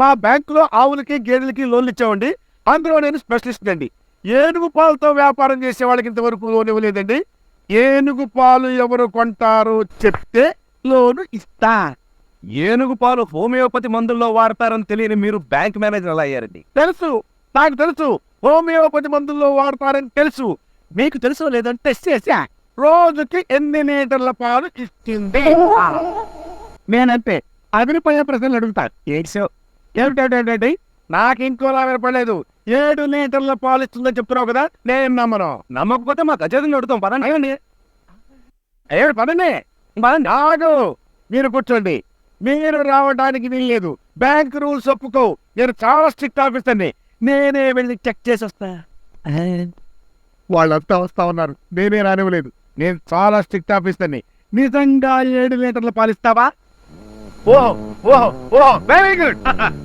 మా బ్యాంకులో ఆవులకి గేదెలకి లోన్లు ఇచ్చామండి. అందులో నేను స్పెషలిస్ట్ అండి. ఏనుగు పాలతో వ్యాపారం చేసే వాళ్ళకి ఇంతవరకు లోన్ ఇవ్వలేదండి. ఏనుగు పాలు ఎవరు కొంటారో చెప్తే లోను ఇస్తా. ఏనుగు పాలు హోమియోపతి మందుల్లో వాడతారని తెలియని మీరు బ్యాంక్ మేనేజర్ ఎలా అయ్యారండి? తెలుసు, నాకు తెలుసు. హోమియోపతి మందుల్లో వాడతారని తెలుసు. మీకు తెలుసో లేదని టెస్ట్ చేశా. రోజుకి ఎన్ని లీటర్ల పాలు ఇస్తుంది నేనంతే. అదిరిపోయే ప్రశ్నలు అడుగుతాను. ఏమిటంటే నాకు ఇంకోలా వినపడలేదు. 7 లీటర్ల పాలు ఇస్తుందని చెప్తున్నావు కదా, నేను నమ్మను. నమ్మకపోతే మా గజేంద్రుని అడుగుతాం పదండి. అయ్యండి పదండి ఆగు. మీరు కూర్చోండి. మీరు రావడానికి వీల్లేదు. బ్యాంక్ రూల్స్ ఒప్పుకో. నేను చాలా స్ట్రిక్ట్ ఆఫీసర్ని. నేనే వెళ్ళి చెక్ చేసి వస్తా. వాళ్ళంతా వస్తా ఉన్నారు, నేనే రానివ్వలేదు. నేను చాలా స్ట్రిక్ట్ ఆఫీసర్ని. నిజంగా 7 లీటర్ల పాలిస్తావా? ఓహో ఓహో ఓహో, వెరీ గుడ్.